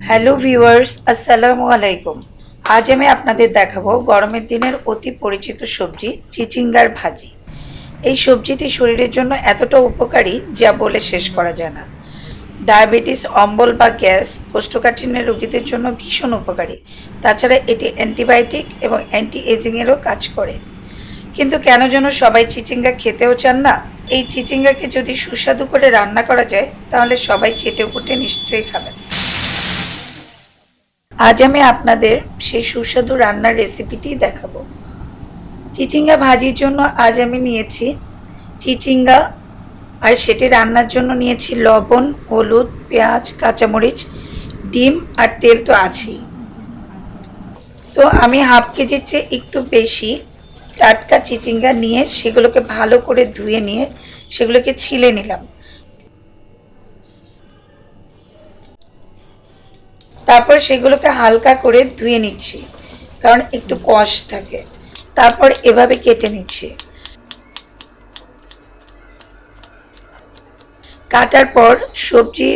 Hello viewers, আসসালামু আলাইকুম। আজ আমি আপনাদের দেখাবো গরমের দিনের অতি পরিচিত সবজি চিচিঙ্গার ভাজি। এই সবজিটি শরীরের জন্য এতটা উপকারী যা বলে শেষ করা যায় না। ডায়াবেটিস, অম্বল বা গ্যাস, কোষ্ঠকাঠিন্যের রোগীদের জন্য ভীষণ উপকারী। তাছাড়া এটি অ্যান্টিবায়োটিক এবং অ্যান্টি এজিংয়েরও কাজ করে। কিন্তু কেন যেন সবাই চিচিঙ্গা খেতেও চান না। এই চিচিঙ্গাকে যদি সুস্বাদু করে রান্না করা যায় তাহলে সবাই চেটেপুটে নিশ্চয়ই খাবেন। আজ আমি আপনাদের সেই সুস্বাদু রান্নার রেসিপিটি দেখাবো। চিচিঙ্গা ভাজির জন্য আজ আমি নিয়েছি চিচিঙ্গা, আর সেটি রান্নার জন্য নিয়েছি লবণ, হলুদ, পেঁয়াজ, কাঁচামরিচ, ডিম আর তেল তো আছেই। তো আমি হাফ কেজির চেয়ে একটু বেশি টাটকা চিচিঙ্গা নিয়ে সেগুলোকে ভালো করে ধুয়ে নিয়ে সেগুলোকে ছিলে নিলাম। তারপর সেগুলোকে হালকা করে ধুয়ে নিচ্ছি, কারণ একটু কষ থাকে। তারপর এভাবে কেটে নিচ্ছি। কাটার পর সবজি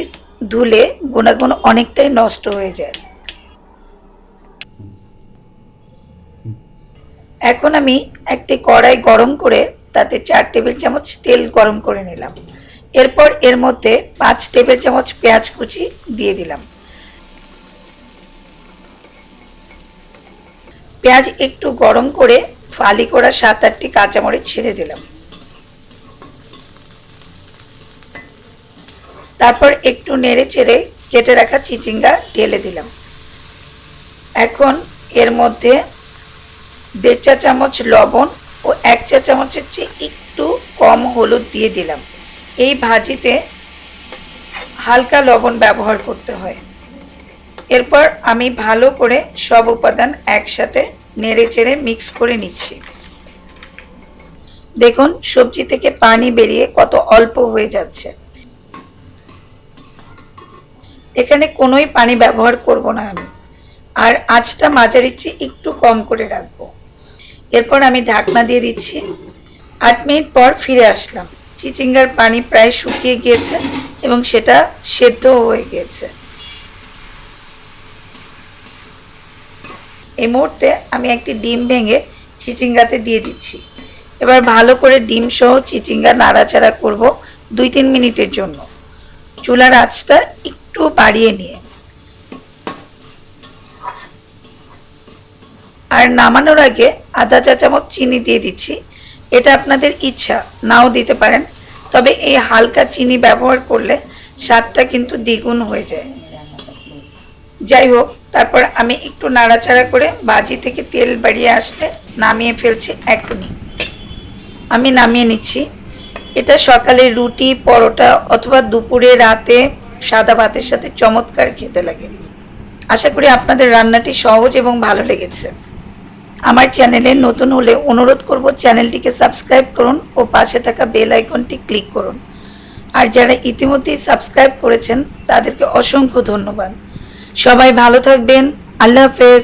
ধুলে গুণাগুণ অনেকটাই নষ্ট হয়ে যায়। এখন আমি একটি কড়াই গরম করে তাতে 4 টেবিল চামচ তেল গরম করে নিলাম। এরপর এর মধ্যে 5 টেবিল চামচ পেঁয়াজ কুচি দিয়ে দিলাম। পেঁয়াজ একটু গরম করে ফালি করা 7-8টি কাঁচামরিচ ছেড়ে দিলাম। তারপর একটু নেড়ে চেড়ে কেটে রাখা চিচিঙ্গা ঢেলে দিলাম। এখন এর মধ্যে 1.5 চা চামচ লবণ ও 1 চা চামচের চেয়ে একটু কম হলুদ দিয়ে দিলাম। এই ভাজিতে হালকা লবণ ব্যবহার করতে হয়। এরপর আমি ভালো করে সব উপাদান একসাথে নেড়ে চেড়ে মিক্স করে নিচ্ছি। দেখুন সবজি থেকে পানি বেরিয়ে কত অল্প হয়ে যাচ্ছে। এখানে কোনোই পানি ব্যবহার করব না আমি, আর আঁচটা মাঝারির চেয়ে একটু কম করে রাখবো। এরপর আমি ঢাকনা দিয়ে দিচ্ছি। 8 মিনিট পর ফিরে আসলাম। চিচিঙ্গার পানি প্রায় শুকিয়ে গিয়েছে এবং সেটা সেদ্ধও হয়ে গিয়েছে। এই মুহূর্তে আমি একটি ডিম ভেঙে চিচিঙ্গাতে দিয়ে দিচ্ছি। এবার ভালো করে ডিম সহ চিচিঙ্গা নাড়াচাড়া করব 2-3 মিনিটের জন্য, চুলার আঁচটা একটু বাড়িয়ে নিয়ে। আর নামানোর আগে আধা চা চামচ চিনি দিয়ে দিচ্ছি। এটা আপনাদের ইচ্ছা, নাও দিতে পারেন, তবে এই হালকা চিনি ব্যবহার করলে স্বাদটা কিন্তু দ্বিগুণ হয়ে যায়। যাই হোক, তারপর আমি একটু নাড়াচাড়া করে ভাজি থেকে তেল বেরিয়ে আসলে নামিয়ে ফেলছি। এখনই আমি নামিয়ে নিচ্ছি। এটা সকালে রুটি, পরোটা অথবা দুপুরে, রাতে সাদা ভাতের সাথে চমৎকার খেতে লাগে। আশা করি আপনাদের রান্নাটি সহজ এবং ভালো লেগেছে। আমার চ্যানেলে নতুন হলে অনুরোধ করব চ্যানেলটিকে সাবস্ক্রাইব করুন ও পাশে থাকা বেল আইকনটি ক্লিক করুন। আর যারা ইতিমধ্যেই সাবস্ক্রাইব করেছেন তাদেরকে অসংখ্য ধন্যবাদ। সবাই ভালো থাকবেন। আল্লাহ হাফেজ।